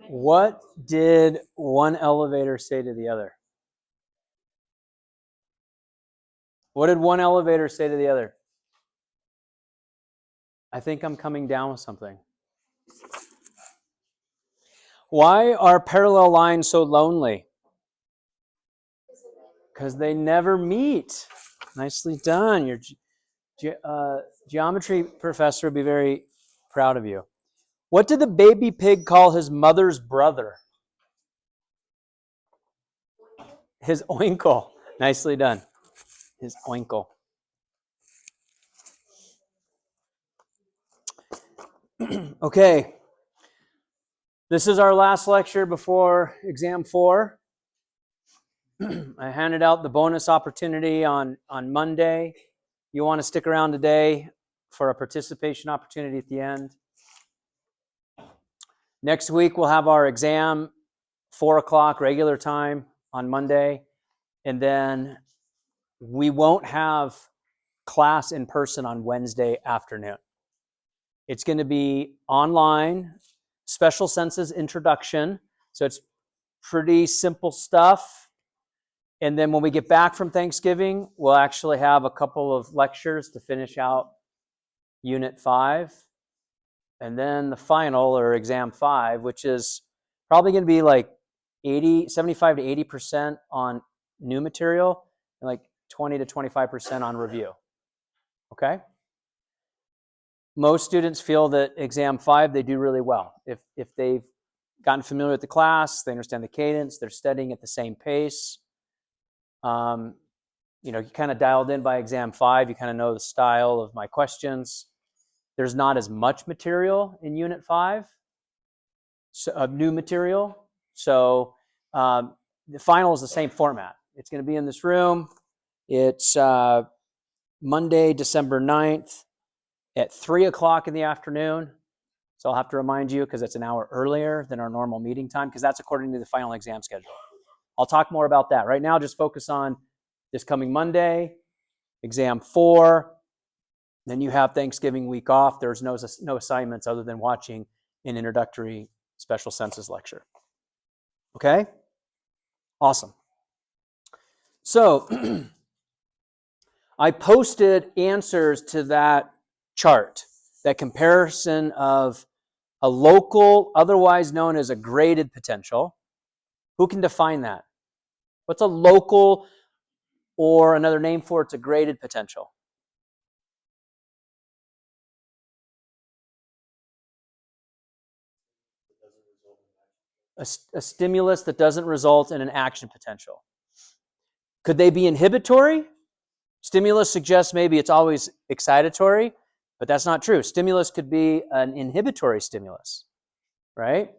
What did one elevator say to the other? What did one elevator say to the other? I think I'm coming down with something. Why are parallel lines so lonely? Because they never meet. Nicely done. Your geometry professor would be very proud of you. What did the baby pig call his mother's brother? His oinkle. Nicely done. His oinkle. Okay. This is our last lecture before exam 4. I handed out the bonus opportunity on Monday. You want to stick around today for a participation opportunity at the end. Next week, we'll have our exam, 4 o'clock regular time on Monday. And then we won't have class in person on Wednesday afternoon. It's going to be online, special senses introduction. So it's pretty simple stuff. And then when we get back from Thanksgiving, we'll actually have a couple of lectures to finish out Unit 5. And then the final, or Exam 5, which is probably going to be like 75 to 80% on new material and like 20 to 25% on review. Okay? Most students feel that Exam 5, they do really well. If they've gotten familiar with the class, they understand the cadence, they're studying at the same pace. You kind of dialed in by Exam 5, you kind of know the style of my questions. There's not as much material in Unit 5, new material. So the final is the same format. It's going to be in this room. It's Monday, December 9th at 3 o'clock in the afternoon. So I'll have to remind you because it's an hour earlier than our normal meeting time because that's according to the final exam schedule. I'll talk more about that. Right now, just focus on this coming Monday, Exam 4. Then you have Thanksgiving week off. There's no assignments other than watching an introductory special senses lecture. Okay? Awesome. So I posted answers to that chart, that comparison of a local, otherwise known as a graded potential. Who can define that? What's a local, or another name for it's a graded potential? A stimulus that doesn't result in an action potential. Could they be inhibitory? Stimulus suggests maybe it's always excitatory, but that's not true. Stimulus could be an inhibitory stimulus, right?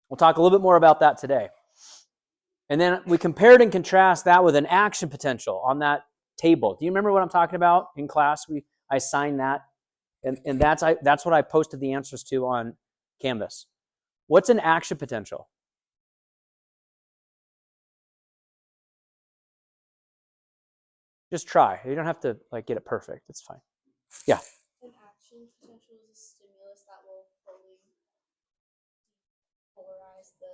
We'll talk a little bit more about that today. And then we compared and contrast that with an action potential on that table. Do you remember what I'm talking about in class? I assigned that, and that's what I posted the answers to on Canvas. What's an action potential? Just try. You don't have to get it perfect. It's fine. Yeah. An action potential is a stimulus that will fully depolarize the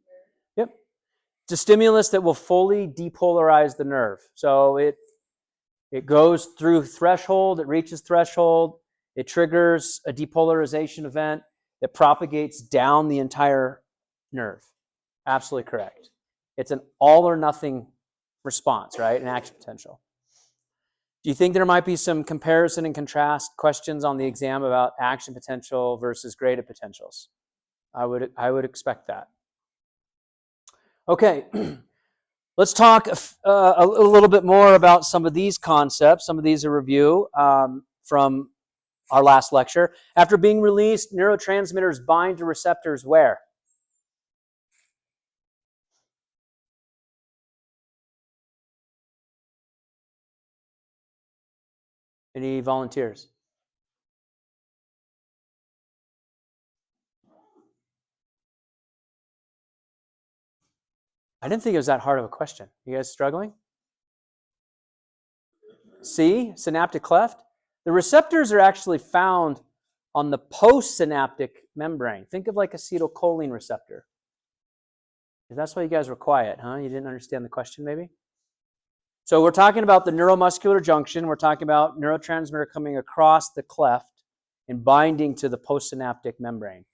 nerve. Yep. It's a stimulus that will fully depolarize the nerve. So it goes through threshold, it reaches threshold, it triggers a depolarization event that propagates down the entire nerve. Absolutely correct. It's an all or nothing response, right? An action potential. Do you think there might be some comparison and contrast questions on the exam about action potential versus graded potentials? I would expect that. Okay, let's talk a little bit more about some of these concepts. Some of these are review from our last lecture. After being released, neurotransmitters bind to receptors where? Any volunteers? I didn't think it was that hard of a question. You guys struggling? C, synaptic cleft. The receptors are actually found on the postsynaptic membrane. Think of like acetylcholine receptor. That's why you guys were quiet, huh? You didn't understand the question, maybe? So we're talking about the neuromuscular junction. We're talking about neurotransmitter coming across the cleft and binding to the postsynaptic membrane.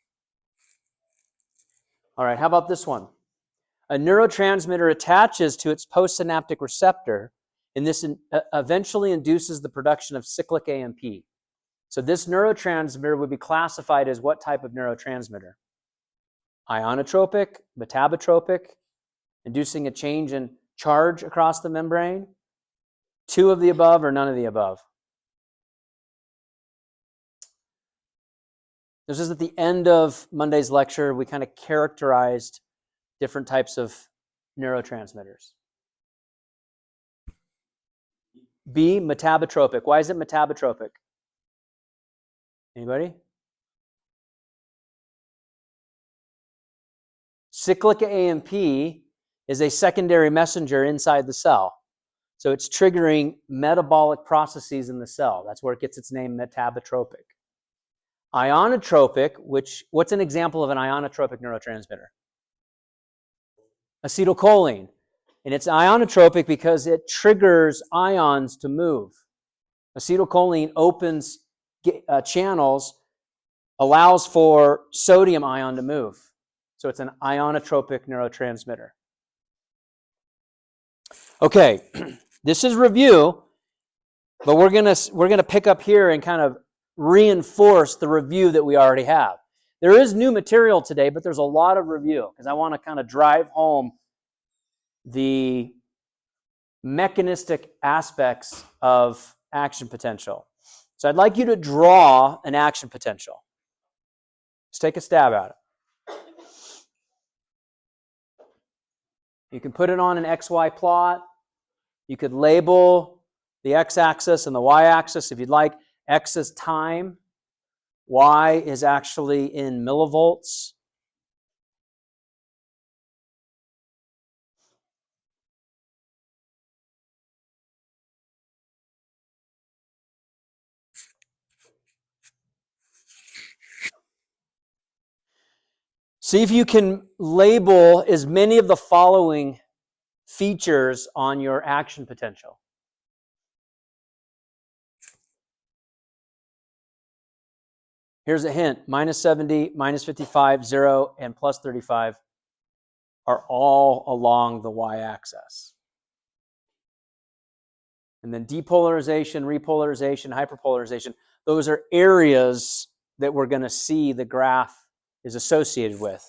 All right, how about this one? A neurotransmitter attaches to its postsynaptic receptor, and this eventually induces the production of cyclic A&P. So this neurotransmitter would be classified as what type of neurotransmitter? Ionotropic, metabotropic, inducing a change in charge across the membrane? Two of the above or none of the above? This is at the end of Monday's lecture. We kind of characterized different types of neurotransmitters. B, metabotropic. Why is it metabotropic? Anybody? Cyclic A&P is a secondary messenger inside the cell. So it's triggering metabolic processes in the cell. That's where it gets its name, metabotropic. Ionotropic, what's an example of an ionotropic neurotransmitter? Acetylcholine. And it's ionotropic because it triggers ions to move. Acetylcholine opens channels, allows for sodium ion to move. So it's an ionotropic neurotransmitter. Okay, this is review, but we're gonna pick up here and kind of reinforce the review that we already have. There is new material today, but there's a lot of review because I want to kind of drive home the mechanistic aspects of action potential. So I'd like you to draw an action potential. Just take a stab at it. You can put it on an XY plot. You could label the x-axis and the y-axis if you'd like. X is time. Y is actually in millivolts. See if you can label as many of the following features on your action potential. Here's a hint. Minus 70, minus 55, 0, and plus 35 are all along the y-axis. And then depolarization, repolarization, hyperpolarization, those are areas that we're going to see the graph is associated with.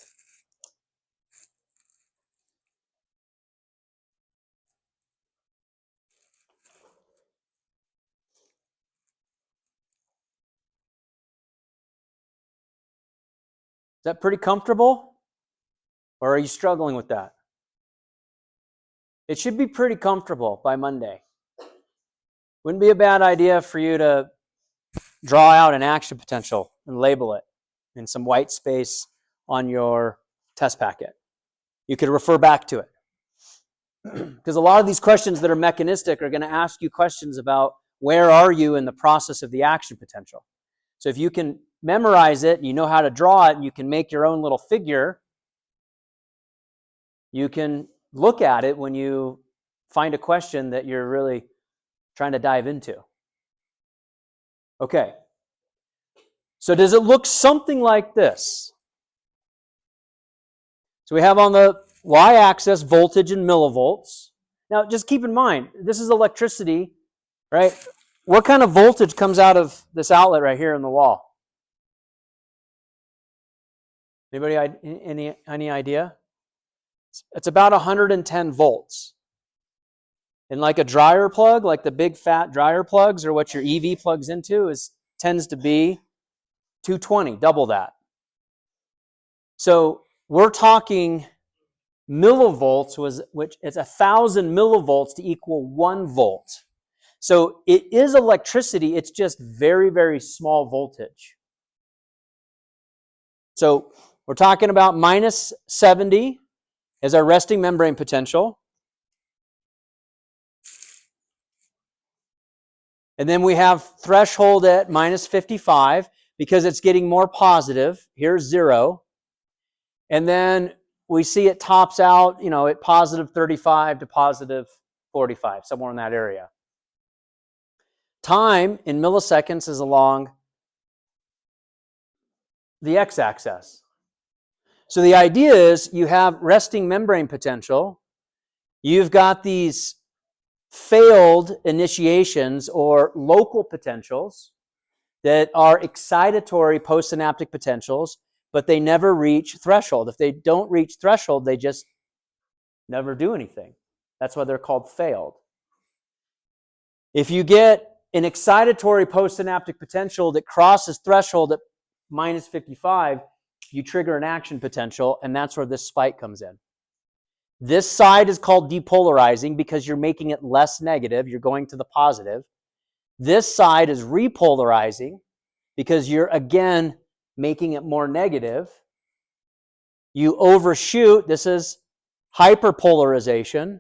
Is that pretty comfortable? Or are you struggling with that? It should be pretty comfortable by Monday. Wouldn't be a bad idea for you to draw out an action potential and label it in some white space on your test packet. You could refer back to it. Because a lot of these questions that are mechanistic are going to ask you questions about where are you in the process of the action potential. So if you can memorize it and you know how to draw it and you can make your own little figure, you can look at it when you find a question that you're really trying to dive into. Okay. So does it look something like this? So we have on the y-axis voltage in millivolts. Now just keep in mind, this is electricity, right? What kind of voltage comes out of this outlet right here in the wall? Anybody any idea? It's about 110 volts. And like a dryer plug, like the big fat dryer plugs or what your EV plugs into tends to be 220, double that. So we're talking millivolts, which is 1,000 millivolts to equal 1 volt. So it is electricity, it's just very, very small voltage. So we're talking about minus 70 as our resting membrane potential. And then we have threshold at minus 55 because it's getting more positive. Here's 0. And then we see it tops out, at positive 35 to positive 45, somewhere in that area. Time in milliseconds is along the x-axis. So the idea is you have resting membrane potential. You've got these failed initiations or local potentials that are excitatory postsynaptic potentials, but they never reach threshold. If they don't reach threshold, they just never do anything. That's why they're called failed. If you get an excitatory postsynaptic potential that crosses threshold at minus 55, you trigger an action potential, and that's where this spike comes in. This side is called depolarizing because you're making it less negative. You're going to the positive. This side is repolarizing because you're, again, making it more negative. You overshoot. This is hyperpolarization.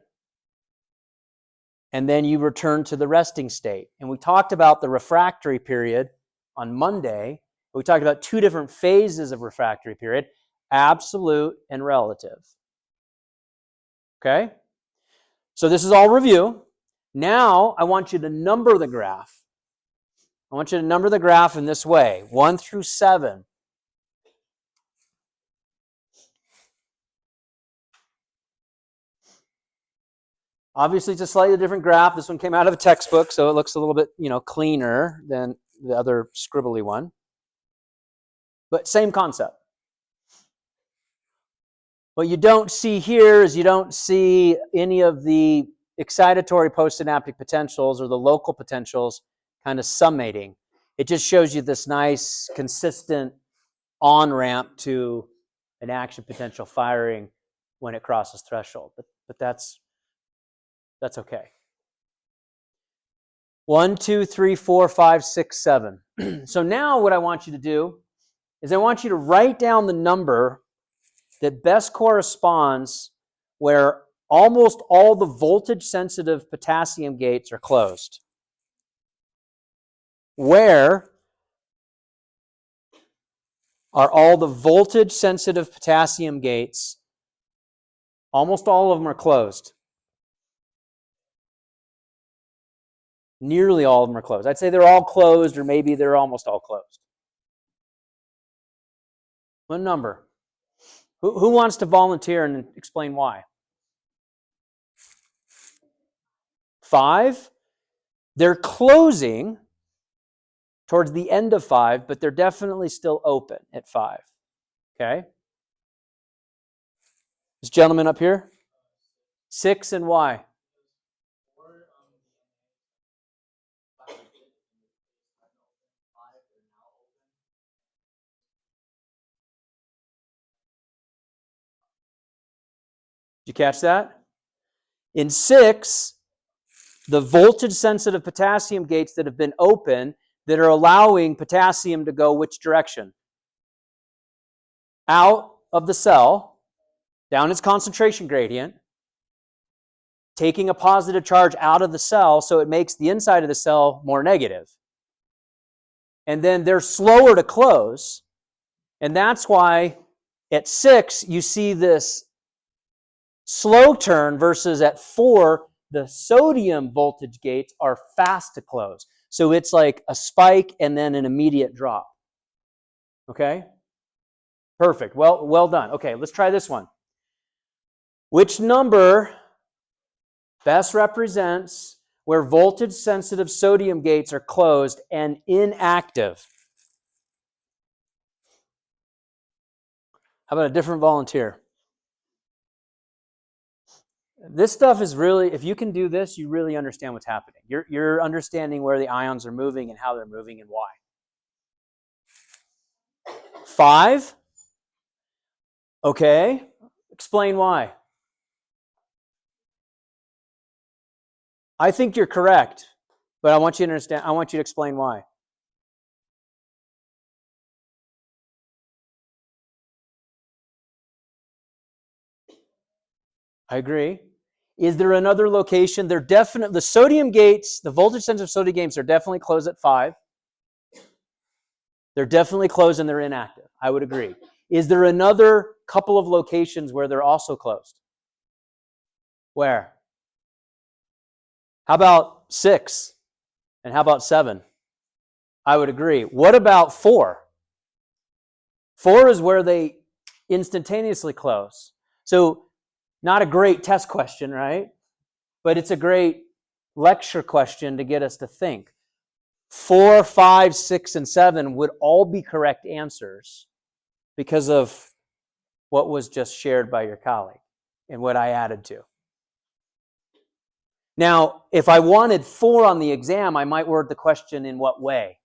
And then you return to the resting state. And we talked about the refractory period on Monday. We talked about 2 different phases of refractory period, absolute and relative. Okay? So this is all review. Now I want you to number the graph. I want you to number the graph in this way, 1 through 7. Obviously, it's a slightly different graph. This one came out of a textbook, so it looks a little bit, cleaner than the other scribbly one. But same concept. What you don't see here is you don't see any of the excitatory postsynaptic potentials or the local potentials kind of summating. It just shows you this nice, consistent on-ramp to an action potential firing when it crosses threshold. But that's okay. 1, 2, 3, 4, 5, 6, 7. So now what I want you to do is I want you to write down the number that best corresponds where almost all the voltage-sensitive potassium gates are closed. Where are all the voltage-sensitive potassium gates? Almost all of them are closed. Nearly all of them are closed. I'd say they're all closed, or maybe they're almost all closed. What number? Who wants to volunteer and explain why? 5. They're closing towards the end of 5, but they're definitely still open at 5. Okay? This gentleman up here? 6 and why? Did you catch that? In 6, the voltage-sensitive potassium gates that have been open that are allowing potassium to go which direction? Out of the cell, down its concentration gradient, taking a positive charge out of the cell, so it makes the inside of the cell more negative. And then they're slower to close, and that's why at 6 you see this slow turn versus at 4 the sodium voltage gates are fast to close. So it's like a spike and then an immediate drop. Okay? Perfect. Well done. Okay, let's try this one. Which number best represents where voltage-sensitive sodium gates are closed and inactive? How about a different volunteer? This stuff is really, if you can do this, you really understand what's happening. You're understanding where the ions are moving and how they're moving and why. 5? Okay. Explain why. I think you're correct. But I want you to understand, I want you to explain why. I agree. Is there another location? They're definitely, the sodium gates, the voltage sensitive sodium gates are definitely closed at 5. They're definitely closed and they're inactive. I would agree. Is there another couple of locations where they're also closed? Where? How about 6? And how about 7? I would agree. What about 4? 4 is where they instantaneously close. So not a great test question, right? But it's a great lecture question to get us to think. 4, 5, 6, and 7 would all be correct answers because of what was just shared by your colleague and what I added to. Now, if I wanted 4 on the exam, I might word the question in what way?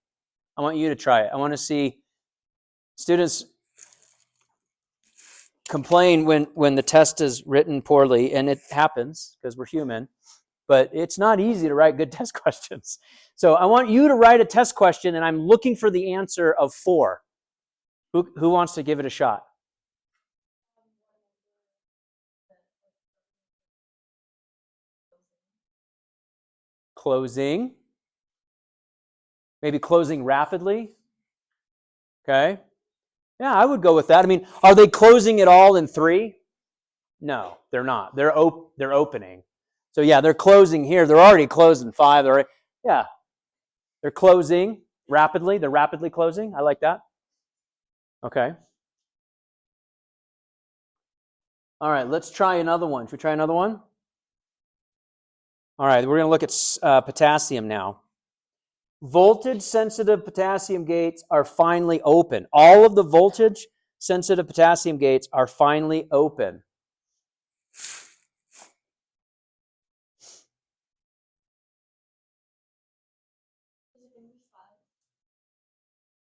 I want you to try it. I want to see students complain when the test is written poorly, and it happens because we're human, but it's not easy to write good test questions. So I want you to write a test question, and I'm looking for the answer of 4. Who wants to give it a shot? Closing. Maybe closing rapidly. Okay. Yeah, I would go with that. I mean, are they closing it all in 3? No, they're not. They're opening. So yeah, they're closing here. They're already closed in 5. They're closing rapidly. They're rapidly closing. I like that. Okay. All right, let's try another one. Should we try another one? All right, we're going to look at potassium now. Voltage-sensitive potassium gates are finally open. All of the voltage-sensitive potassium gates are finally open.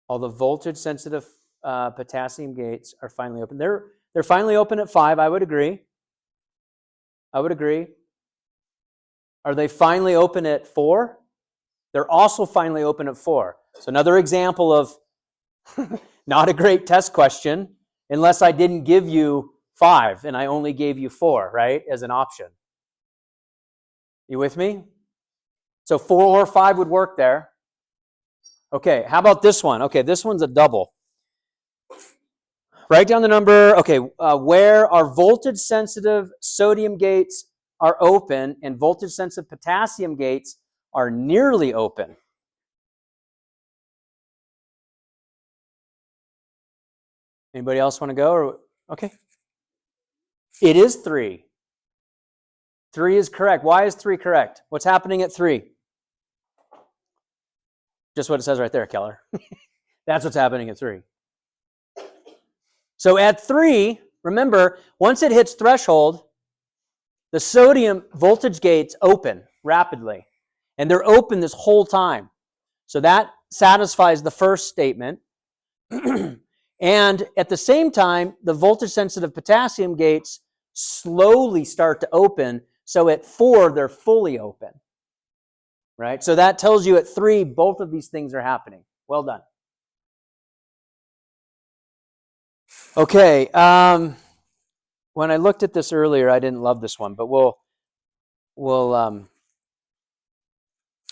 All the voltage-sensitive potassium gates are finally open. They're finally open at 5. I would agree. I would agree. Are they finally open at 4? They're also finally open at 4. So another example of not a great test question unless I didn't give you 5 and I only gave you 4, right, as an option. You with me? So 4 or 5 would work there. Okay, how about this one? Okay, this one's a double. Write down the number. Okay, where our voltage-sensitive sodium gates are open and voltage-sensitive potassium gates are nearly open. Anybody else want to go? Or, okay. It is 3. 3 is correct. Why is 3 correct? What's happening at 3? Just what it says right there, Keller. That's what's happening at 3. So at 3, remember, once it hits threshold, the sodium voltage gates open rapidly. And they're open this whole time. So that satisfies the first statement. And at the same time, the voltage-sensitive potassium gates slowly start to open. So at 4, they're fully open. Right? So that tells you at 3, both of these things are happening. Well done. Okay. When I looked at this earlier, I didn't love this one, but we'll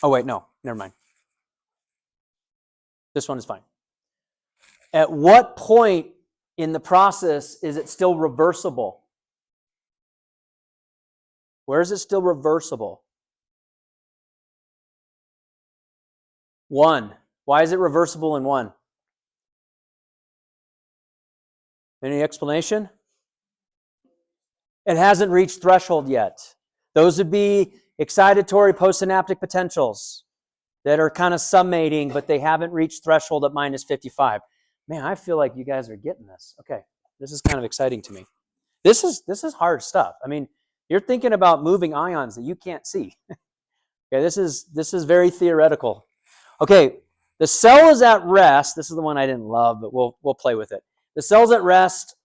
oh wait, no, never mind. This one is fine. At what point in the process is it still reversible? Where is it still reversible? 1. Why is it reversible in 1? Any explanation? It hasn't reached threshold yet. Those would be excitatory postsynaptic potentials that are kind of summating, but they haven't reached threshold at -55. Man, I feel like you guys are getting this. Okay, this is kind of exciting to me. This is hard stuff. I mean, you're thinking about moving ions that you can't see. Okay, this is very theoretical. Okay, the cell is at rest. This is the one I didn't love, but we'll play with it. The cell's at rest,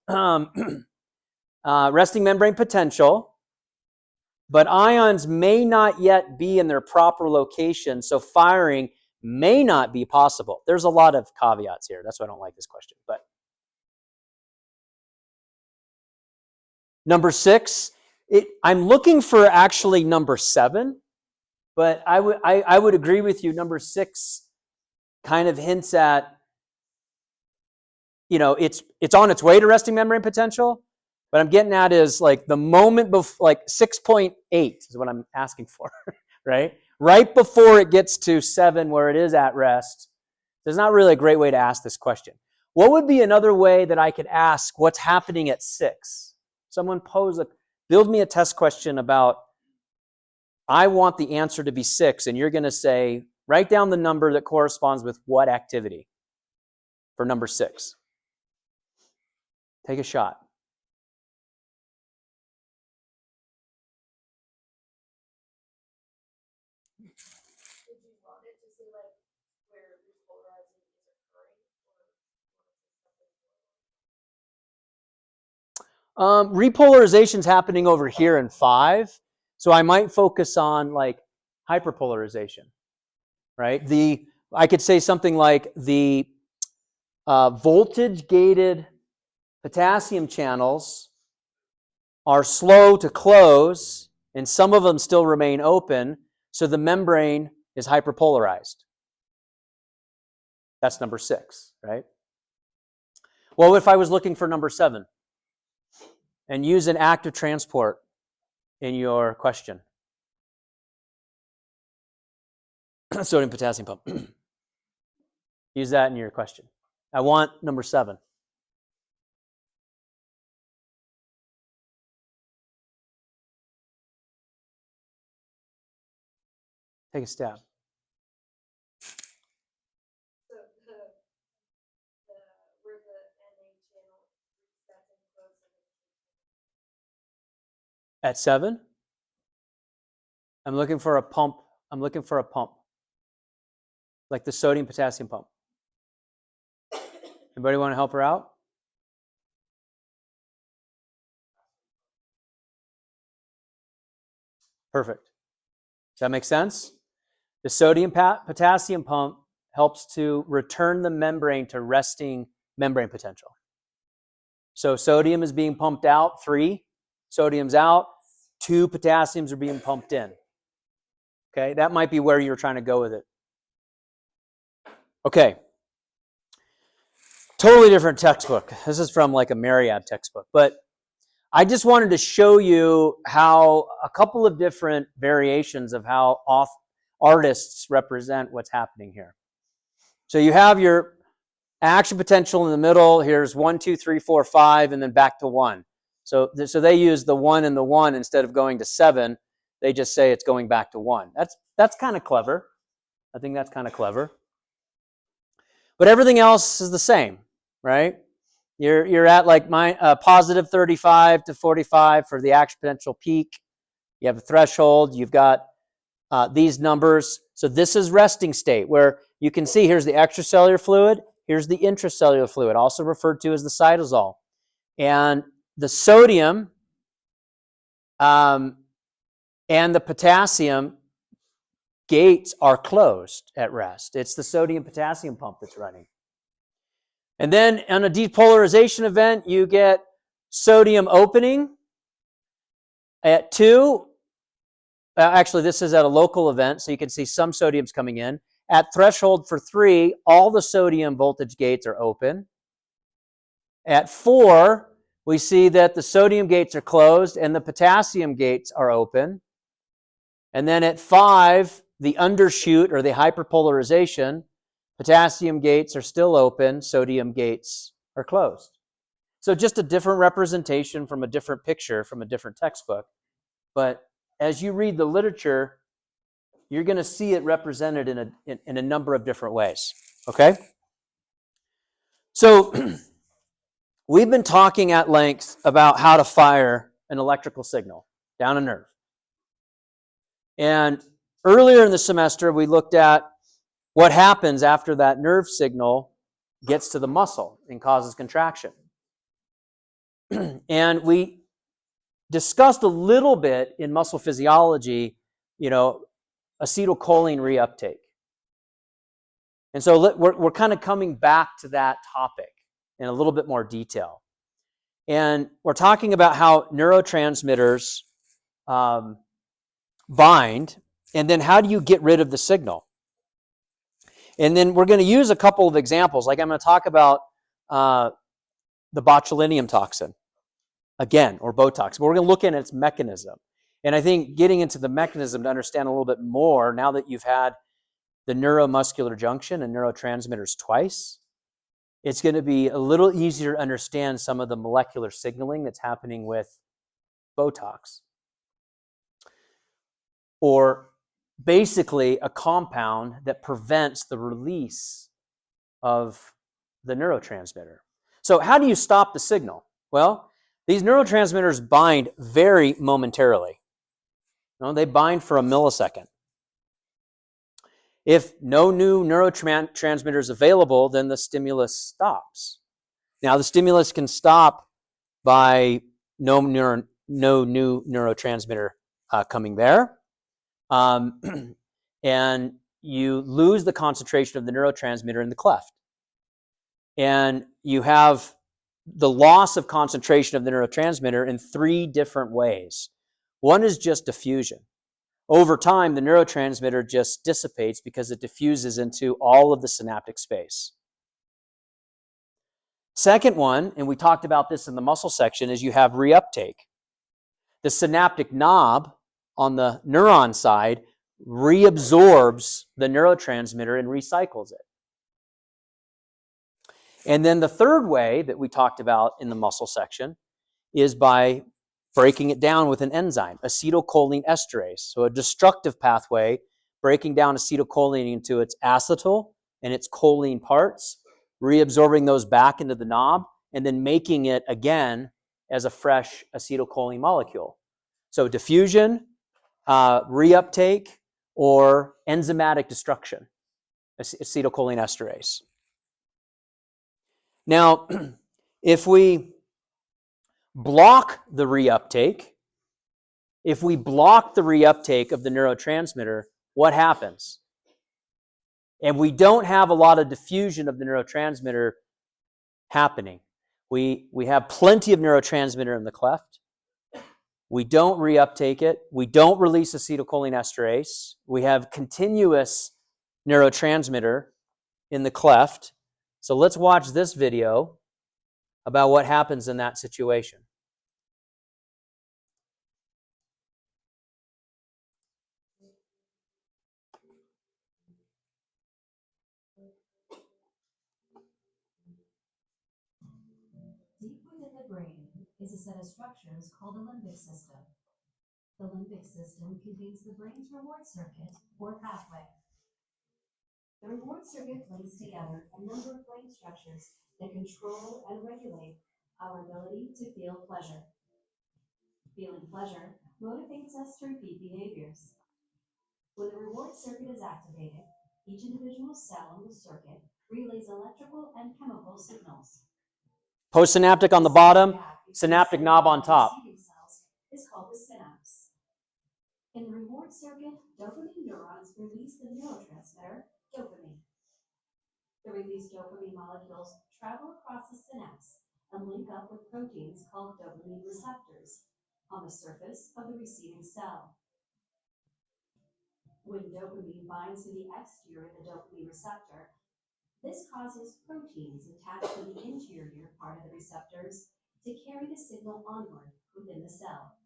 resting membrane potential. but ions may not yet be in their proper location, so firing may not be possible. There's a lot of caveats here. That's why I don't like this question. But number 6, I'm looking for actually number 7, but I would agree with you. Number 6 kind of hints at, it's on its way to resting membrane potential. What I'm getting at is like the moment before, like 6.8 is what I'm asking for, right? Right before it gets to 7 where it is at rest. There's not really a great way to ask this question. What would be another way that I could ask what's happening at 6? Someone build me a test question about, I want the answer to be 6, and you're going to say, write down the number that corresponds with what activity for number 6. Take a shot. Would you want it to say like where repolarizing is occurring, or Repolarization's happening over here in 5, so I might focus on like hyperpolarization, right? I could say something like the voltage-gated potassium channels are slow to close, and some of them still remain open, so the membrane is hyperpolarized. That's number 6, right? Well, if I was looking for number 7 and use an active transport in your question, sodium potassium pump, use that in your question. I want number 7. Take a stab. so where the NA channel resets and closes. At 7, I'm looking for a pump. Like the sodium potassium pump. Anybody want to help her out? Perfect. Does that make sense? The sodium potassium pump helps to return the membrane to resting membrane potential. So sodium is being pumped out, 3 sodium's out, 2 potassiums are being pumped in. Okay, that might be where you're trying to go with it. Okay. Totally different textbook. This is from like a Marriott textbook, but I just wanted to show you how a couple of different variations of how artists represent what's happening here. So you have your action potential in the middle. Here's 1, 2, 3, 4, 5, and then back to 1. So they use the 1 and the 1 instead of going to 7. They just say it's going back to 1. That's kind of clever. I think that's kind of clever. But everything else is the same, right? You're at like positive 35 to 45 for the action potential peak. You have a threshold. You've got these numbers. So this is resting state where you can see here's the extracellular fluid. Here's the intracellular fluid, also referred to as the cytosol. And the sodium and the potassium gates are closed at rest. It's the sodium potassium pump that's running. And then on a depolarization event, you get sodium opening at 2. Actually, this is at a local event, so you can see some sodium's coming in. At threshold for 3, all the sodium voltage gates are open. At 4, we see that the sodium gates are closed and the potassium gates are open. And then at 5, the undershoot or the hyperpolarization, potassium gates are still open, sodium gates are closed. So just a different representation from a different picture from a different textbook. But as you read the literature, you're going to see it represented in a number of different ways. Okay? So we've been talking at length about how to fire an electrical signal down a nerve. And earlier in the semester, we looked at what happens after that nerve signal gets to the muscle and causes contraction. And we discussed a little bit in muscle physiology, acetylcholine reuptake. And so we're kind of coming back to that topic in a little bit more detail. And we're talking about how neurotransmitters bind, and then how do you get rid of the signal? And then we're going to use a couple of examples. Like I'm going to talk about the botulinum toxin again, or Botox. But we're going to look at its mechanism. And I think getting into the mechanism to understand a little bit more, now that you've had the neuromuscular junction and neurotransmitters twice, it's going to be a little easier to understand some of the molecular signaling that's happening with Botox. Or basically a compound that prevents the release of the neurotransmitter. So how do you stop the signal? Well, these neurotransmitters bind very momentarily. They bind for a millisecond. If no new neurotransmitter is available, then the stimulus stops. Now, the stimulus can stop by no new neurotransmitter coming there. And you lose the concentration of the neurotransmitter in the cleft. And you have the loss of concentration of the neurotransmitter in 3 different ways. One is just diffusion. Over time, the neurotransmitter just dissipates because it diffuses into all of the synaptic space. Second one, and we talked about this in the muscle section, is you have reuptake. The synaptic knob on the neuron side reabsorbs the neurotransmitter and recycles it. And then the third way that we talked about in the muscle section is by breaking it down with an enzyme, acetylcholine esterase. So a destructive pathway, breaking down acetylcholine into its acetyl and its choline parts, reabsorbing those back into the knob, and then making it again as a fresh acetylcholine molecule. So diffusion, reuptake, or enzymatic destruction, acetylcholine esterase. Now, if we block the reuptake of the neurotransmitter, what happens? And we don't have a lot of diffusion of the neurotransmitter happening. We have plenty of neurotransmitter in the cleft. We don't reuptake it. We don't release acetylcholine esterase. We have continuous neurotransmitter in the cleft. So let's watch this video about what happens in that situation. Deep within the brain is a set of structures called the limbic system. The limbic system contains the brain's reward circuit, or pathway. The reward circuit links together a number of brain structures that control and regulate our ability to feel pleasure. Feeling pleasure motivates us to repeat behaviors. When the reward circuit is activated, each individual cell in the circuit relays electrical and chemical signals. Postsynaptic on the bottom, synaptic knob on top. Is called the synapse. In the reward circuit, dopamine neurons release the neurotransmitter dopamine. The released dopamine molecules travel across the synapse and link up with proteins called dopamine receptors on the surface of the receiving cell. When dopamine binds to the exterior of the dopamine receptor, this causes proteins attached to the interior part of the receptors to carry the signal onward within the cell.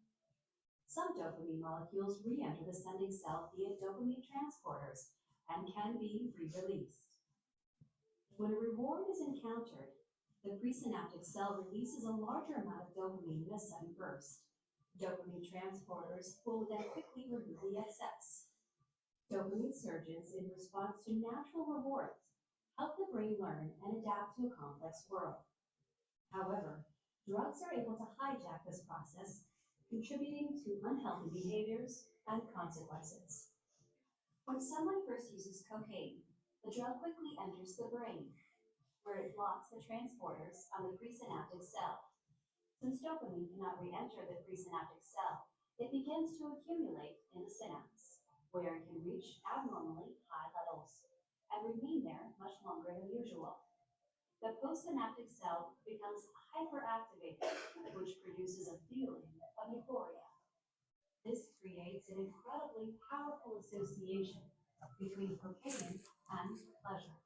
Some dopamine molecules re-enter the sending cell via dopamine transporters and can be re-released. When a reward is encountered, the presynaptic cell releases a larger amount of dopamine in a sudden burst. Dopamine transporters will then quickly remove the excess. Dopamine surges in response to natural rewards help the brain learn and adapt to a complex world. However, drugs are able to hijack this process, contributing to unhealthy behaviors and consequences. When someone first uses cocaine, the drug quickly enters the brain, where it blocks the transporters on the presynaptic cell. Since dopamine cannot re-enter the presynaptic cell, it begins to accumulate in the synapse, where it can reach abnormally high levels and remain there much longer than usual. The postsynaptic cell becomes hyperactivated, which produces a feeling of euphoria. This creates an incredibly powerful association between cocaine and pleasure,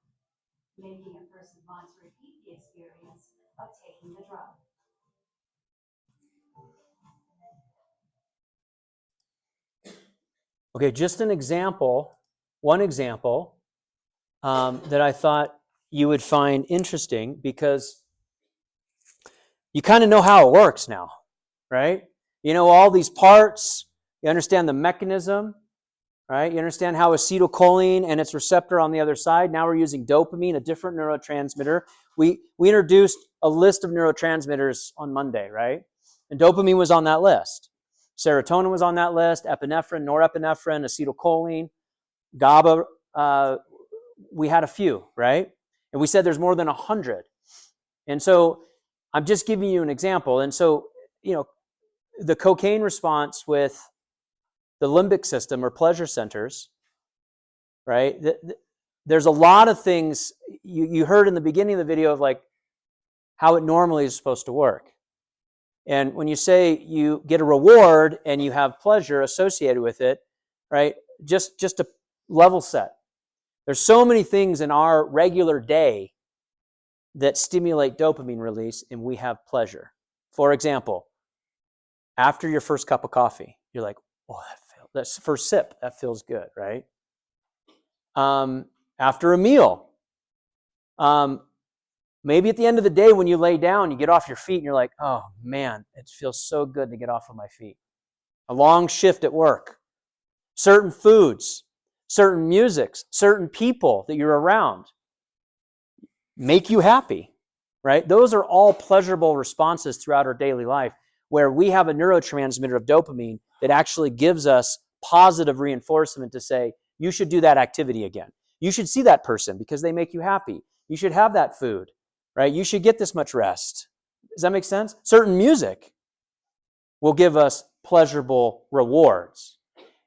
making a person want to repeat the experience of taking the drug. Okay, just an example, one example that I thought you would find interesting because you kind of know how it works now, right? You know all these parts, you understand the mechanism, right? You understand how acetylcholine and its receptor on the other side. Now we're using dopamine, a different neurotransmitter. We introduced a list of neurotransmitters on Monday, right? And dopamine was on that list. Serotonin was on that list, epinephrine, norepinephrine, acetylcholine, GABA. We had a few, right? And we said there's more than 100. And so I'm just giving you an example. And so, you know, the cocaine response with the limbic system or pleasure centers, right? There's a lot of things you heard in the beginning of the video of like how it normally is supposed to work. And when you say you get a reward and you have pleasure associated with it, right? Just a level set. There's so many things in our regular day that stimulate dopamine release and we have pleasure. For example, after your first cup of coffee, you're like, oh, that's the first sip, that feels good, right? After a meal, maybe at the end of the day when you lay down, you get off your feet and you're like, oh man, it feels so good to get off of my feet. A long shift at work, certain foods, certain musics, certain people that you're around make you happy, right? Those are all pleasurable responses throughout our daily life where we have a neurotransmitter of dopamine that actually gives us positive reinforcement to say, you should do that activity again. You should see that person because they make you happy. You should have that food, right? You should get this much rest. Does that make sense? Certain music will give us pleasurable rewards.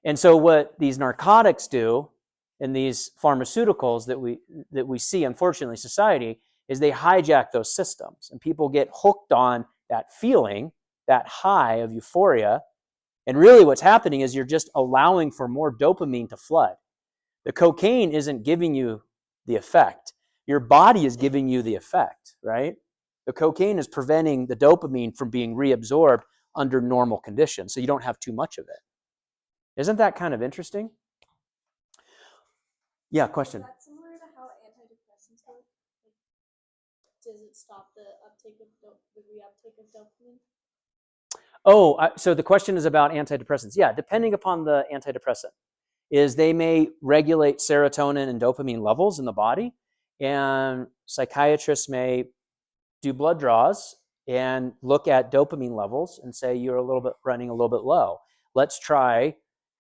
And so what these narcotics do and these pharmaceuticals that we see, unfortunately, in society, is they hijack those systems. And people get hooked on that feeling, that high of euphoria. And really what's happening is you're just allowing for more dopamine to flood. The cocaine isn't giving you the effect. Your body is giving you the effect, right? The cocaine is preventing the dopamine from being reabsorbed under normal conditions, so you don't have too much of it. Isn't that kind of interesting? Yeah, question. Is that similar to how antidepressants work? Like, does it stop the uptake of the reuptake of dopamine? Oh, so the question is about antidepressants. Yeah, depending upon the antidepressant, is they may regulate serotonin and dopamine levels in the body, and psychiatrists may do blood draws and look at dopamine levels and say you're running a little bit low. Let's try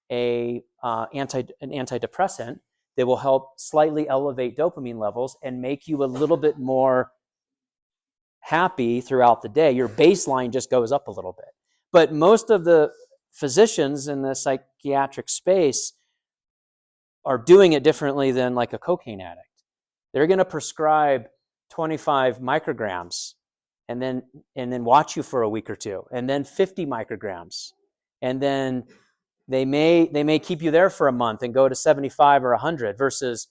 an antidepressant that will help slightly elevate dopamine levels and make you a little bit more happy throughout the day. Your baseline just goes up a little bit. But most of the physicians in the psychiatric space are doing it differently than like a cocaine addict. They're going to prescribe 25 micrograms and then watch you for a week or two, and then 50 micrograms. And then they may keep you there for a month and go to 75 or 100 versus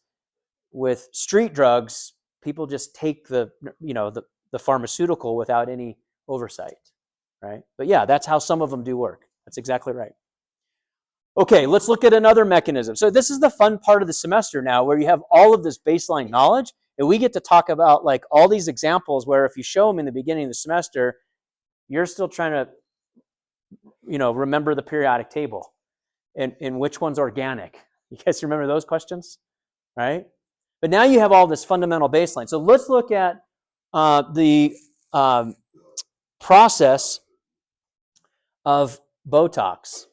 with street drugs, people just take the pharmaceutical without any oversight, right? But yeah, that's how some of them do work. That's exactly right. Okay, let's look at another mechanism. So this is the fun part of the semester now where you have all of this baseline knowledge and we get to talk about like all these examples where if you show them in the beginning of the semester, you're still trying to, remember the periodic table and which one's organic. You guys remember those questions, right? But now you have all this fundamental baseline. So let's look at the process of Botox.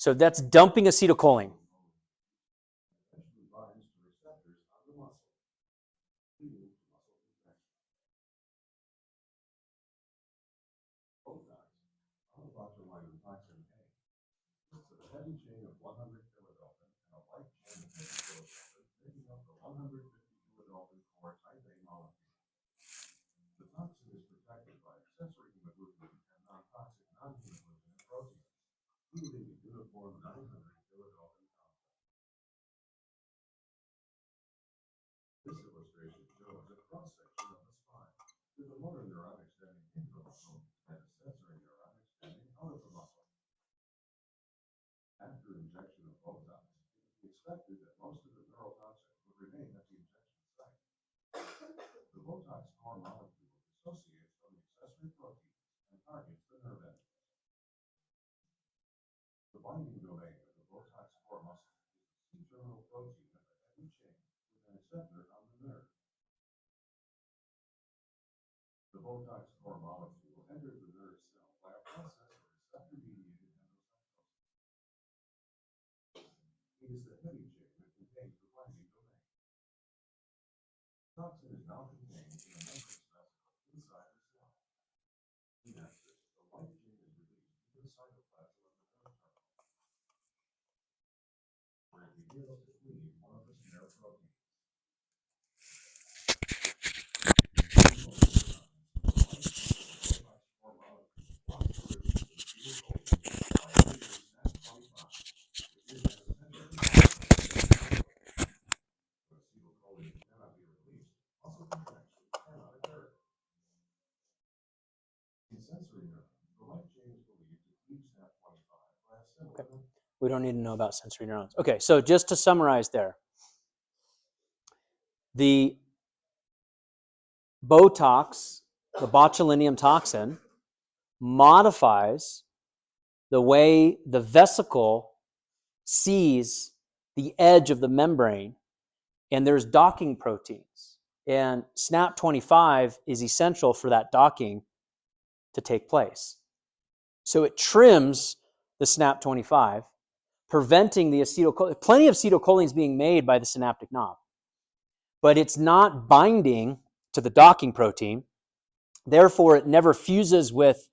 So that's dumping acetylcholine. Okay. We don't need to know about sensory neurons. Okay, so just to summarize there, the Botox, the botulinum toxin, modifies the way the vesicle sees the edge of the membrane, and there's docking proteins. And SNAP25 is essential for that docking to take place. So it trims the SNAP25, preventing the acetylcholine. Plenty of acetylcholine is being made by the synaptic knob, but it's not binding to the docking protein. Therefore, it never fuses with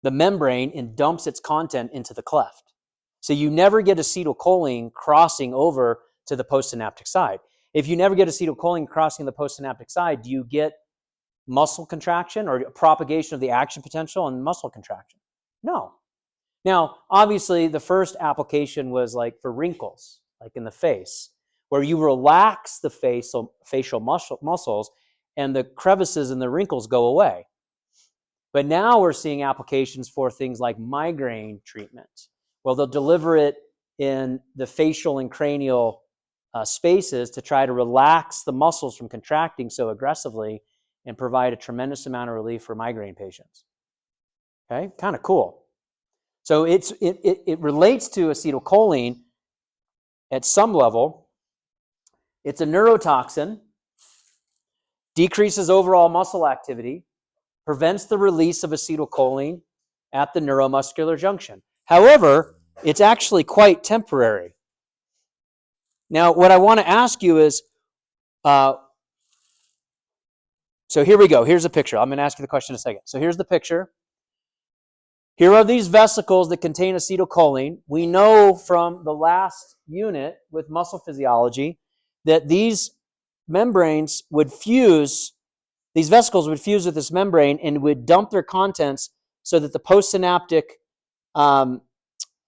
the membrane and dumps its content into the cleft. So you never get acetylcholine crossing over to the postsynaptic side. If you never get acetylcholine crossing the postsynaptic side, do you get muscle contraction or propagation of the action potential and muscle contraction? No. Now, obviously, the first application was like for wrinkles, like in the face, where you relax the facial muscles and the crevices and the wrinkles go away. But now we're seeing applications for things like migraine treatment. Well, they'll deliver it in the facial and cranial spaces to try to relax the muscles from contracting so aggressively and provide a tremendous amount of relief for migraine patients. Okay, kind of cool. So it relates to acetylcholine at some level. It's a neurotoxin, decreases overall muscle activity, prevents the release of acetylcholine at the neuromuscular junction. However, it's actually quite temporary. Now, what I want to ask you is, so here we go. Here's a picture. I'm going to ask you the question in a second. So here's the picture. Here are these vesicles that contain acetylcholine. We know from the last unit with muscle physiology that these membranes would fuse, these vesicles would fuse with this membrane and would dump their contents so that the postsynaptic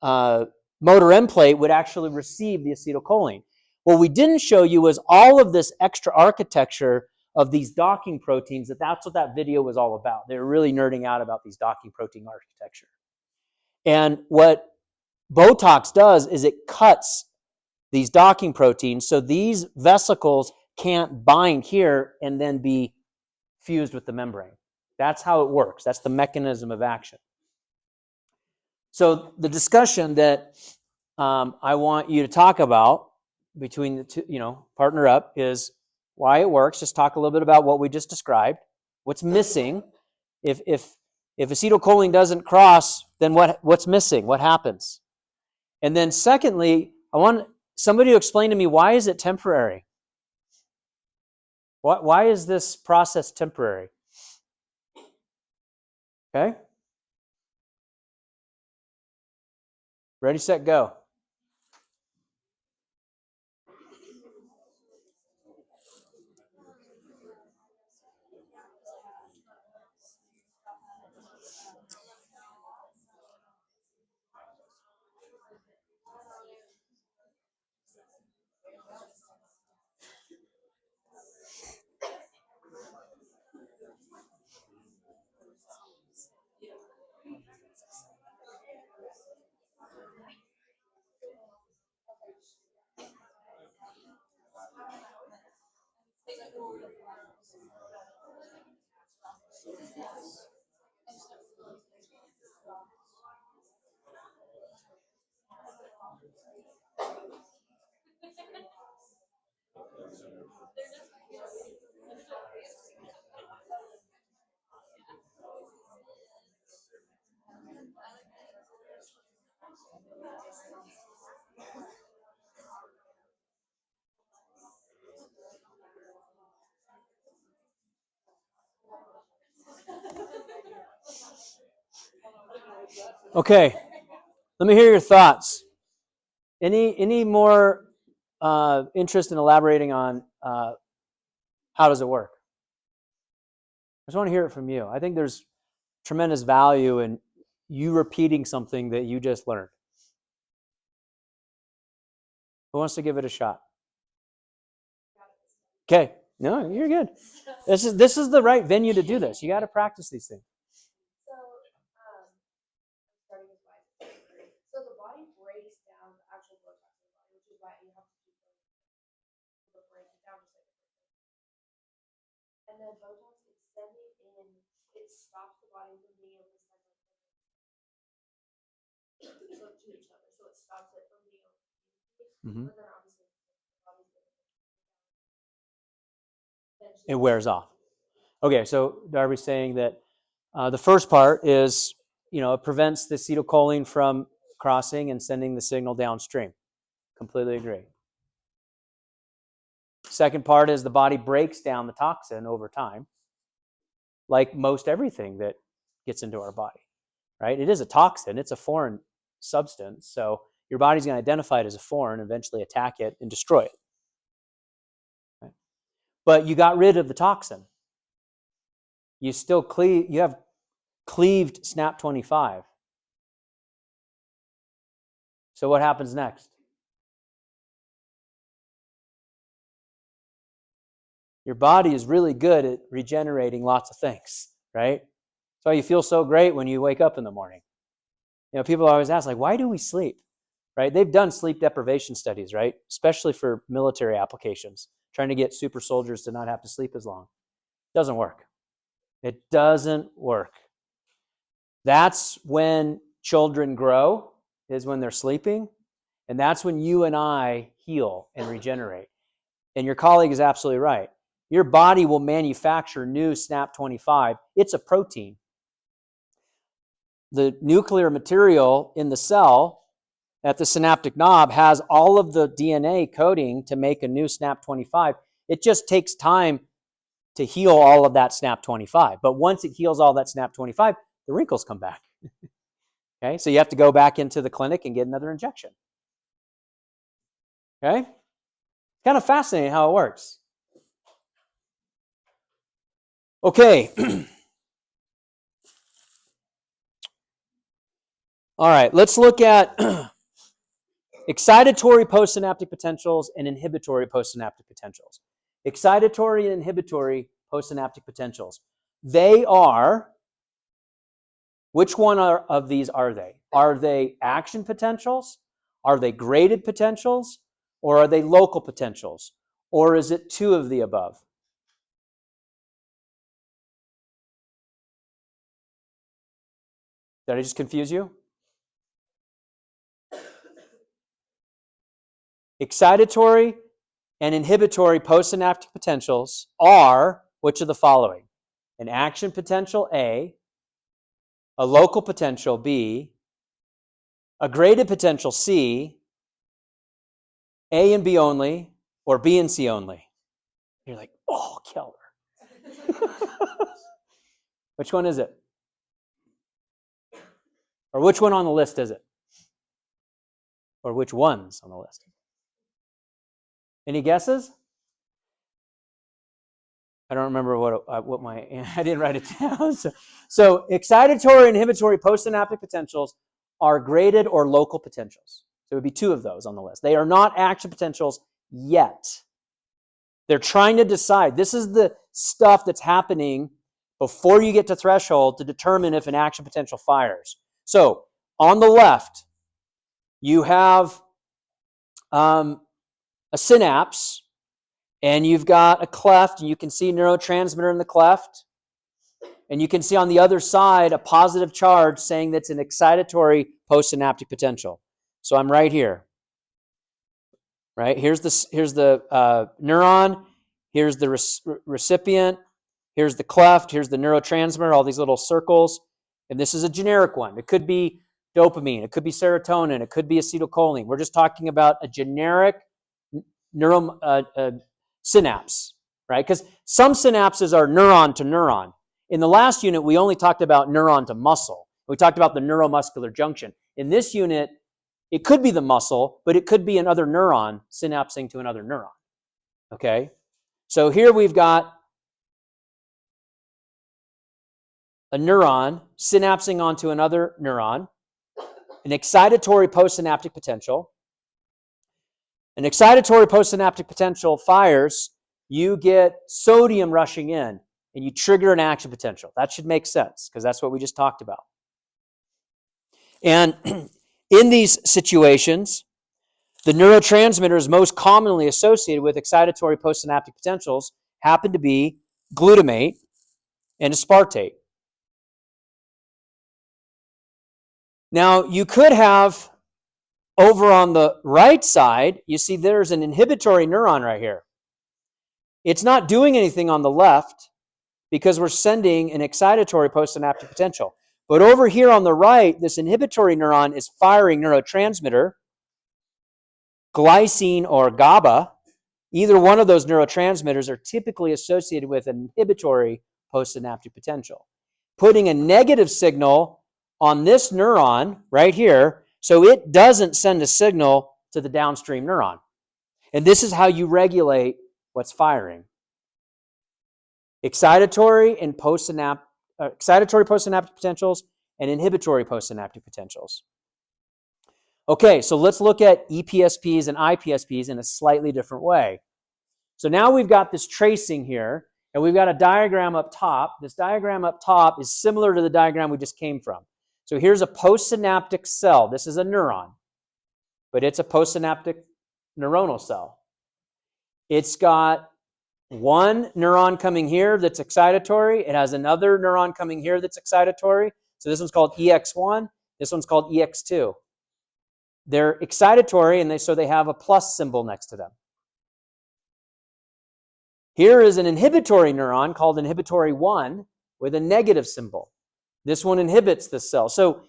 motor end plate would actually receive the acetylcholine. What we didn't show you was all of this extra architecture of these docking proteins. That's what that video was all about. They were really nerding out about these docking protein architecture. And what Botox does is it cuts these docking proteins so these vesicles can't bind here and then be fused with the membrane. That's how it works. That's the mechanism of action. So the discussion that I want you to talk about between the two, partner up, is why it works. Just talk a little bit about what we just described. What's missing? If acetylcholine doesn't cross, then what's missing? What happens? And then secondly, I want somebody to explain to me, why is it temporary? Why is this process temporary? Okay? Ready, set, go. Okay, let me hear your thoughts. Any more interest in elaborating on how does it work? I just want to hear it from you. I think there's tremendous value in you repeating something that you just learned. Who wants to give it a shot? Okay, no, you're good. This is the right venue to do this. You got to practice these things. So, starting with why. So the body breaks down the actual Botox in the body, which is why you have to keep going to break it down just like a break. And then Botox is sending in, it stops the body from being able to send like so to each other. So it stops it from being able to communicate. But then obviously the body's going to It wears off. Okay, so Darby's saying that the first part is, it prevents the acetylcholine from crossing and sending the signal downstream. Completely agree. Second part is the body breaks down the toxin over time, like most everything that gets into our body, right? It is a toxin. It's a foreign substance. So your body's going to identify it as a foreign, eventually attack it and destroy it. Okay? But you got rid of the toxin. You still you have cleaved SNAP25. So what happens next? Your body is really good at regenerating lots of things, right? That's why you feel so great when you wake up in the morning. People always ask, like, why do we sleep? Right? They've done sleep deprivation studies, right? Especially for military applications, trying to get super soldiers to not have to sleep as long. It doesn't work. It doesn't work. That's when children grow, is when they're sleeping. And that's when you and I heal and regenerate. And your colleague is absolutely right. Your body will manufacture new SNAP25. It's a protein. The nuclear material in the cell at the synaptic knob has all of the DNA coding to make a new SNAP25. It just takes time to heal all of that SNAP25. But once it heals all that SNAP25, the wrinkles come back. Okay, so you have to go back into the clinic and get another injection. Okay, kind of fascinating how it works. Okay. All right, let's look at excitatory postsynaptic potentials and inhibitory postsynaptic potentials. Excitatory and inhibitory postsynaptic potentials. They are, which one of these are they? Are they action potentials? Are they graded potentials? Or are they local potentials? Or is it two of the above? Did I just confuse you? excitatory and inhibitory postsynaptic potentials are which of the following? An action potential A, a local potential B, a graded potential C, A and B only, or B and C only. You're like, oh, Keller. Which one is it? Or which one on the list is it? Or which ones on the list? Any guesses? I don't remember what my, I didn't write it down. So excitatory and inhibitory postsynaptic potentials are graded or local potentials. So it would be two of those on the list. They are not action potentials yet. They're trying to decide. This is the stuff that's happening before you get to threshold to determine if an action potential fires. So on the left, you have a synapse, and you've got a cleft, and you can see neurotransmitter in the cleft. And you can see on the other side a positive charge saying that's an excitatory postsynaptic potential. So I'm right here. Right? Here's the neuron. Here's the recipient. Here's the cleft. Here's the neurotransmitter, all these little circles. And this is a generic one. It could be dopamine. It could be serotonin. It could be acetylcholine. We're just talking about a generic synapse, right? Because some synapses are neuron to neuron. In the last unit, we only talked about neuron to muscle. We talked about the neuromuscular junction. In this unit, it could be the muscle, but it could be another neuron synapsing to another neuron, okay? So here we've got a neuron synapsing onto another neuron, an excitatory postsynaptic potential. An excitatory postsynaptic potential fires, you get sodium rushing in, and you trigger an action potential. That should make sense, because that's what we just talked about. And in these situations, the neurotransmitters most commonly associated with excitatory postsynaptic potentials happen to be glutamate and aspartate. Now, you could have, over on the right side, you see there's an inhibitory neuron right here. It's not doing anything on the left because we're sending an excitatory postsynaptic potential. But over here on the right, this inhibitory neuron is firing neurotransmitter, glycine or GABA. Either one of those neurotransmitters are typically associated with an inhibitory postsynaptic potential, putting a negative signal on this neuron right here so it doesn't send a signal to the downstream neuron. And this is how you regulate what's firing. Excitatory postsynaptic potentials and inhibitory postsynaptic potentials. Okay, so let's look at EPSPs and IPSPs in a slightly different way. So now we've got this tracing here, and we've got a diagram up top. This diagram up top is similar to the diagram we just came from. So here's a postsynaptic cell. This is a neuron, but it's a postsynaptic neuronal cell. It's got one neuron coming here that's excitatory. It has another neuron coming here that's excitatory. So this one's called EX1. This one's called EX2. They're excitatory, and so they have a plus symbol next to them. Here is an inhibitory neuron called inhibitory 1 with a negative symbol. This one inhibits this cell. So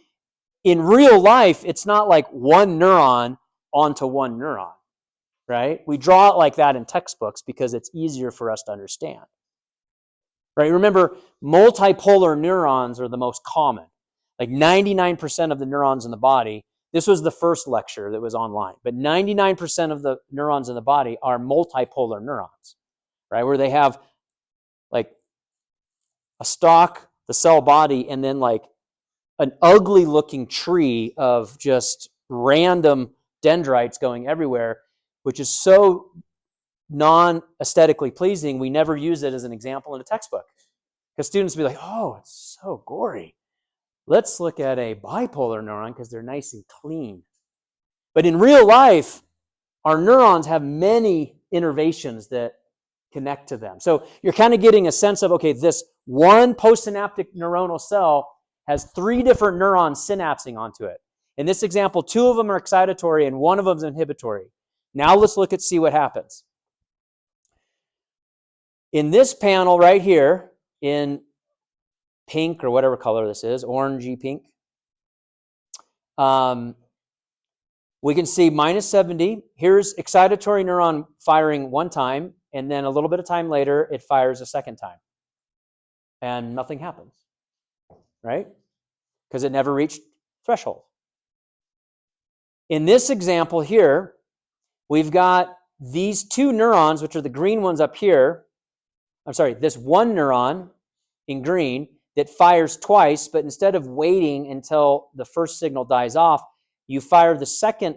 in real life, it's not like one neuron onto one neuron, right? We draw it like that in textbooks because it's easier for us to understand, right? Remember, multipolar neurons are the most common. Like 99% of the neurons in the body, this was the first lecture that was online, but 99% of the neurons in the body are multipolar neurons, right? Where they have like a stalk, the cell body, and then like an ugly looking tree of just random dendrites going everywhere, which is so non-aesthetically pleasing, we never use it as an example in a textbook. Because students will be like, oh, it's so gory. Let's look at a bipolar neuron because they're nice and clean. But in real life, our neurons have many innervations that connect to them. So you're kind of getting a sense of, okay, this one postsynaptic neuronal cell has 3 different neurons synapsing onto it. In this example, 2 of them are excitatory and 1 of them is inhibitory. Now let's see what happens. In this panel right here, in pink or whatever color this is, orangey pink, we can see minus 70. Here's excitatory neuron firing one time, and then a little bit of time later, it fires a second time. And nothing happens, right? Because it never reached threshold. In this example here, we've got these two neurons, which are the green ones up here. I'm sorry, this one neuron in green that fires twice, but instead of waiting until the first signal dies off, you fire the second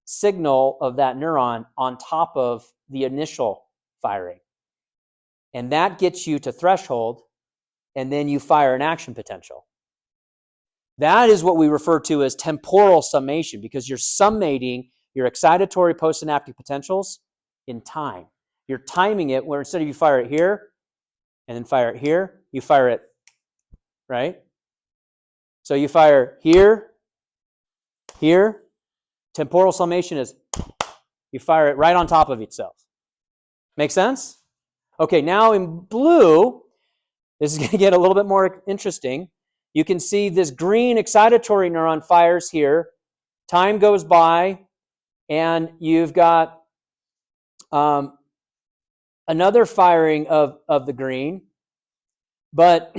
signal of that neuron on top of the initial firing. And that gets you to threshold, and then you fire an action potential. That is what we refer to as temporal summation, because you're summating your excitatory postsynaptic potentials in time. You're timing it where instead of you fire it here and then fire it here, you fire it, right? So you fire here, here. Temporal summation is you fire it right on top of itself. Make sense? Okay, now in blue, this is going to get a little bit more interesting. You can see this green excitatory neuron fires here. Time goes by, and you've got another firing of the green. But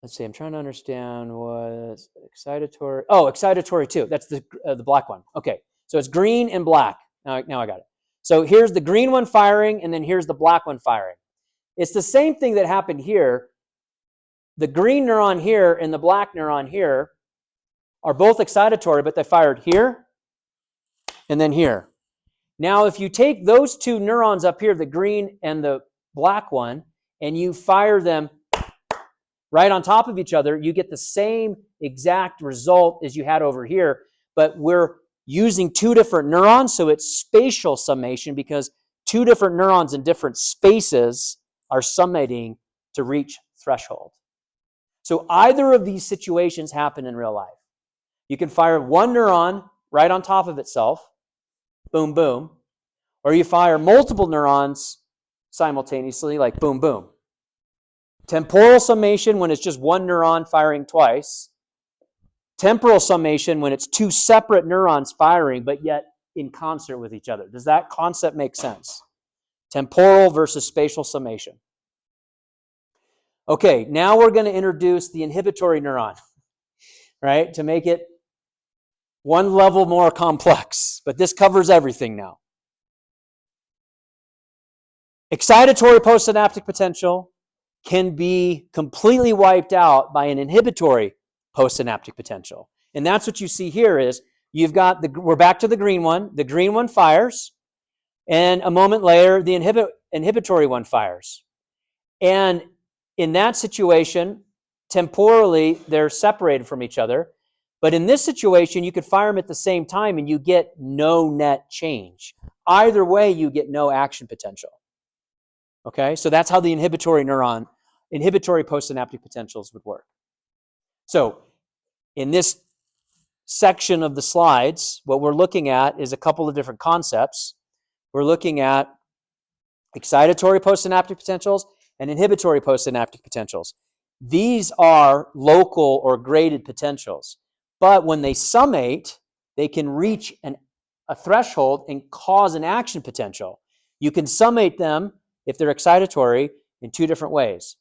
let's see, I'm trying to understand what's excitatory. Oh, excitatory 2. That's the black one. Okay, so it's green and black. Now I got it. So here's the green one firing, and then here's the black one firing. It's the same thing that happened here. The green neuron here and the black neuron here are both excitatory, but they fired here and then here. Now, if you take those two neurons up here, the green and the black one, and you fire them right on top of each other, you get the same exact result as you had over here, but we're using two different neurons, so it's spatial summation because two different neurons in different spaces are summating to reach threshold. So either of these situations happen in real life. You can fire one neuron right on top of itself, boom, boom, or you fire multiple neurons simultaneously, like boom, boom. Temporal summation when it's just one neuron firing twice. Temporal summation when it's two separate neurons firing, but yet in concert with each other. Does that concept make sense? Temporal versus spatial summation. Okay, now we're going to introduce the inhibitory neuron, right, to make it one level more complex, but this covers everything now. Excitatory postsynaptic potential can be completely wiped out by an inhibitory postsynaptic potential. And that's what you see here is you've got we're back to the green one. The green one fires, and a moment later, the inhibitory one fires. And in that situation, temporally, they're separated from each other. But in this situation, you could fire them at the same time and you get no net change. Either way, you get no action potential. Okay, so that's how the inhibitory postsynaptic potentials would work. So in this section of the slides, what we're looking at is a couple of different concepts. We're looking at excitatory postsynaptic potentials and inhibitory postsynaptic potentials. These are local or graded potentials, but when they summate, they can reach a threshold and cause an action potential. You can summate them, if they're excitatory, in two different ways.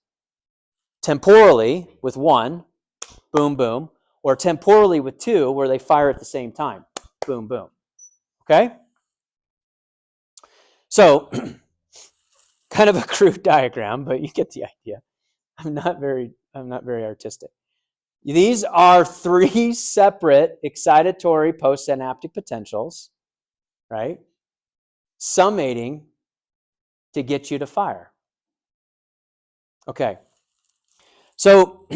Temporally, with one, boom, boom, or temporally with two, where they fire at the same time, boom, boom. Okay? So, kind of a crude diagram, but you get the idea. I'm not very artistic. These are three separate excitatory postsynaptic potentials, right? Summating to get you to fire. Okay. So,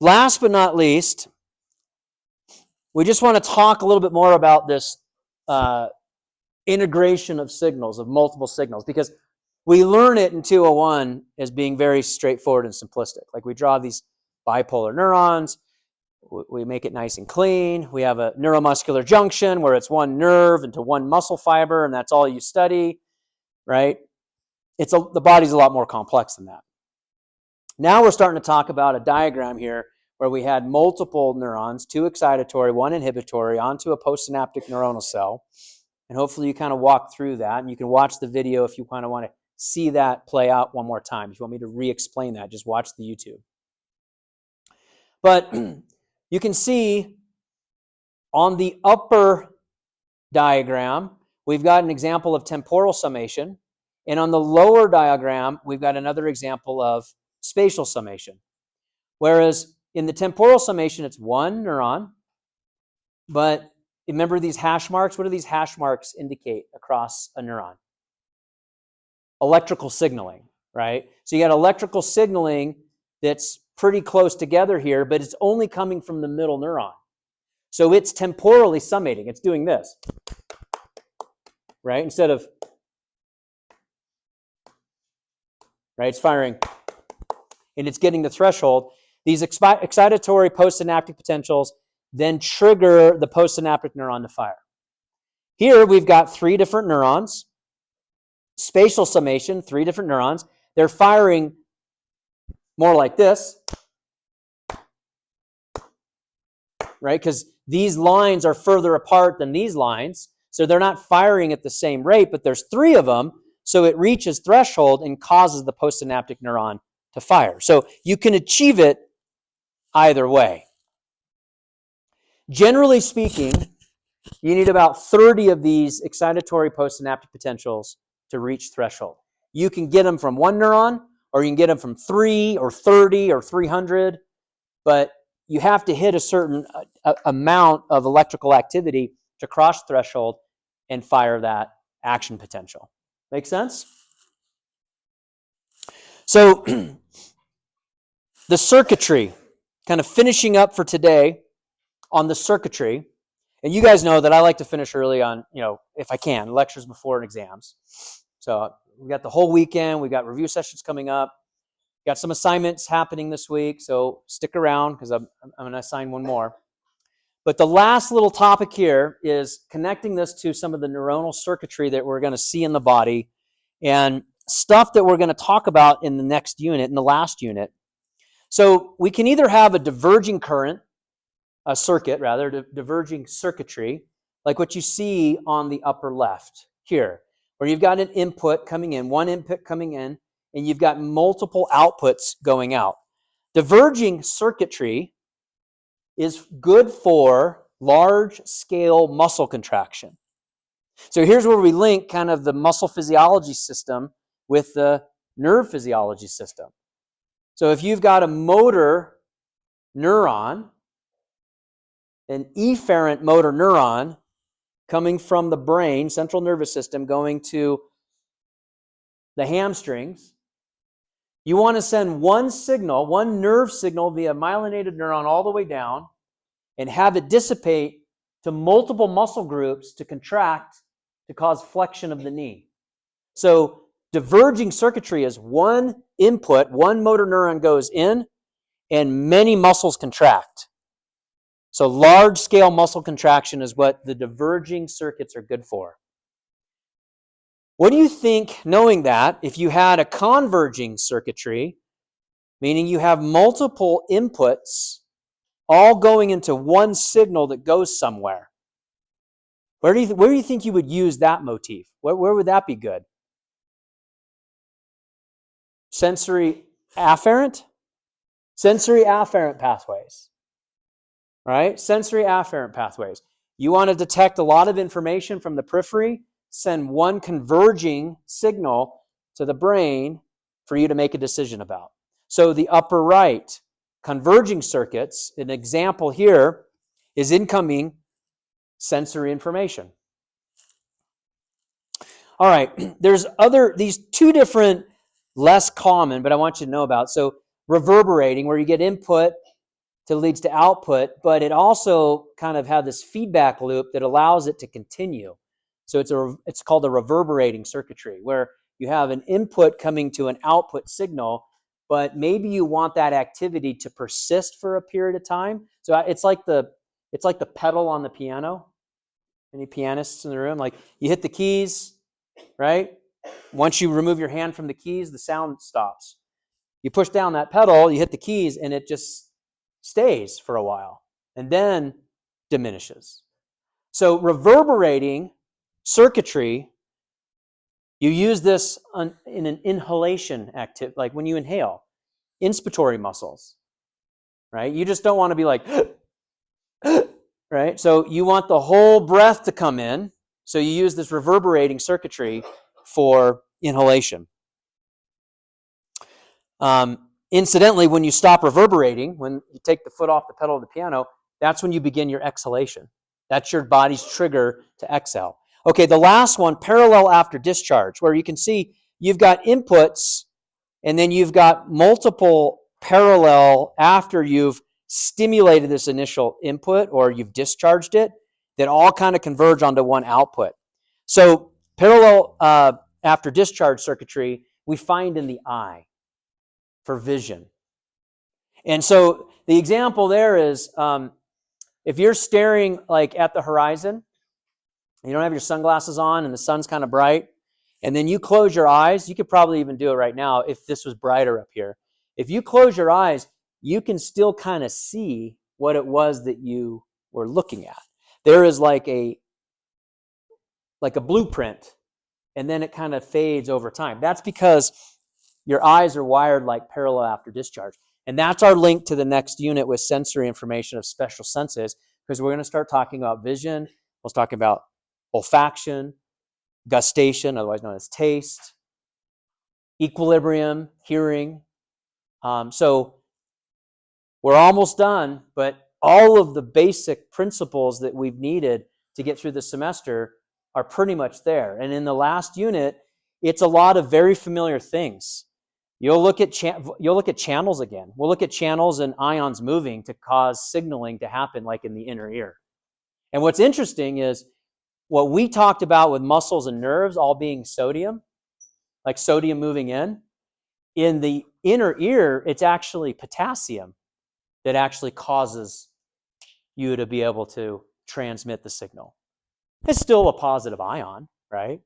last but not least, we just want to talk a little bit more about this integration of signals, of multiple signals, because we learn it in 201 as being very straightforward and simplistic. Like we draw these bipolar neurons, We make it nice and clean. We have a neuromuscular junction where it's one nerve into one muscle fiber, and that's all you study, right? The body's a lot more complex than that. Now we're starting to talk about a diagram here where we had multiple neurons, 2 excitatory, 1 inhibitory, onto a postsynaptic neuronal cell. And hopefully you kind of walk through that. And you can watch the video if you kind of want to see that play out one more time. If you want me to re-explain that, just watch the YouTube. But you can see on the upper diagram, we've got an example of temporal summation. And on the lower diagram, we've got another example of spatial summation. Whereas in the temporal summation, it's one neuron. But remember these hash marks? What do these hash marks indicate across a neuron? Electrical signaling, right? So you got electrical signaling that's pretty close together here, but it's only coming from the middle neuron. So it's temporally summating. It's doing this, right? Instead of, right? It's firing, and it's getting the threshold. These excitatory postsynaptic potentials then trigger the postsynaptic neuron to fire. Here we've got 3 different neurons. Spatial summation, 3 different neurons. They're firing more like this, right? Because these lines are further apart than these lines, so they're not firing at the same rate, but there's 3 of them, so it reaches threshold and causes the postsynaptic neuron to fire. So you can achieve it either way. Generally speaking, you need about 30 of these excitatory postsynaptic potentials to reach threshold. You can get them from 1 neuron, or you can get them from 3 or 30 or 300, but you have to hit a certain amount of electrical activity to cross threshold and fire that action potential. Make sense? So the circuitry, kind of finishing up for today on the circuitry, and you guys know that I like to finish early on, if I can, lectures before exams. So we got the whole weekend. We got review sessions coming up. Got some assignments happening this week, so stick around because I'm going to assign one more. But the last little topic here is connecting this to some of the neuronal circuitry that we're going to see in the body and stuff that we're going to talk about in the next unit, in the last unit. So we can either have a diverging current, a circuit rather, diverging circuitry, like what you see on the upper left here, where you've got an input coming in, one input coming in, and you've got multiple outputs going out. Diverging circuitry is good for large-scale muscle contraction. So here's where we link kind of the muscle physiology system with the nerve physiology system. So if you've got a motor neuron, an efferent motor neuron coming from the brain, central nervous system, going to the hamstrings, you want to send one signal, one nerve signal via myelinated neuron all the way down and have it dissipate to multiple muscle groups to contract to cause flexion of the knee. So diverging circuitry is one input, one motor neuron goes in and many muscles contract. So large-scale muscle contraction is what the diverging circuits are good for. What do you think, knowing that, if you had a converging circuitry, meaning you have multiple inputs all going into one signal that goes somewhere? Where do you think you would use that motif? Where would that be good? Sensory afferent? Sensory afferent pathways. Right? Sensory afferent pathways. You want to detect a lot of information from the periphery, send one converging signal to the brain for you to make a decision about. So the upper right, converging circuits, an example here is incoming sensory information. All right, there's these 2 different, less common, but I want you to know about. So reverberating, where you get input that leads to output, but it also kind of has this feedback loop that allows it to continue. So it's called a reverberating circuitry, where you have an input coming to an output signal, but maybe you want that activity to persist for a period of time. So it's like the pedal on the piano. Any pianists in the room? Like you hit the keys, right? Once you remove your hand from the keys, the sound stops. You push down that pedal, you hit the keys, and it just stays for a while and then diminishes. So reverberating circuitry, you use this in an inhalation activity, like when you inhale, inspiratory muscles, right? You just don't want to be like, right? So you want the whole breath to come in. So you use this reverberating circuitry for inhalation. Incidentally, when you stop reverberating, when you take the foot off the pedal of the piano, that's when you begin your exhalation. That's your body's trigger to exhale. Okay, the last one, parallel after discharge, where you can see you've got inputs and then you've got multiple parallel after you've stimulated this initial input or you've discharged it, that all kind of converge onto one output. So parallel after discharge circuitry we find in the eye for vision. And so the example there is if you're staring like at the horizon, you don't have your sunglasses on and the sun's kind of bright, and then you close your eyes, you could probably even do it right now if this was brighter up here. If you close your eyes, you can still kind of see what it was that you were looking at. There is like a blueprint, and then it kind of fades over time. That's because your eyes are wired like parallel after discharge. And that's our link to the next unit with sensory information of special senses, because we're going to start talking about vision. We'll talk about olfaction, gustation, otherwise known as taste, equilibrium, hearing. So we're almost done, but all of the basic principles that we've needed to get through the semester are pretty much there. And in the last unit, it's a lot of very familiar things. You'll look at channels again. We'll look at channels and ions moving to cause signaling to happen like in the inner ear. And what's interesting is what we talked about with muscles and nerves all being sodium, like sodium moving in the inner ear, it's actually potassium that actually causes you to be able to transmit the signal. It's still a positive ion, right?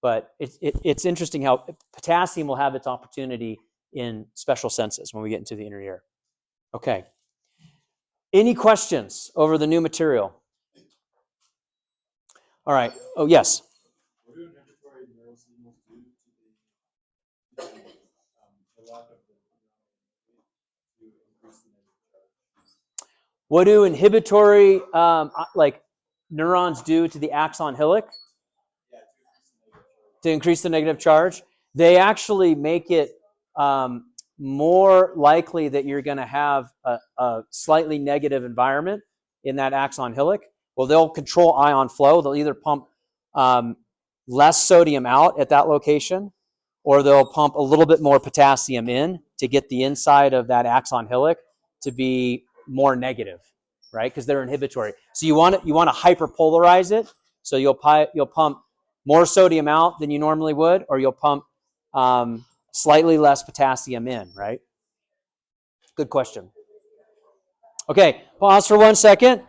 But it's interesting how potassium will have its opportunity in special senses when we get into the inner ear. Okay. Any questions over the new material? All right. Oh, yes. What do inhibitory neural signals do to the lack of the to increase the negative charge? What do inhibitory like neurons do to the axon hillock? Yeah, To increase the negative charge? They actually make it more likely that you're going to have a slightly negative environment in that axon hillock. Well, they'll control ion flow. They'll either pump less sodium out at that location, or they'll pump a little bit more potassium in to get the inside of that axon hillock to be more negative, right? Because they're inhibitory. So you want to hyperpolarize it. So you'll pump more sodium out than you normally would, or you'll pump slightly less potassium in, right? Good question. Okay, pause for 1 second.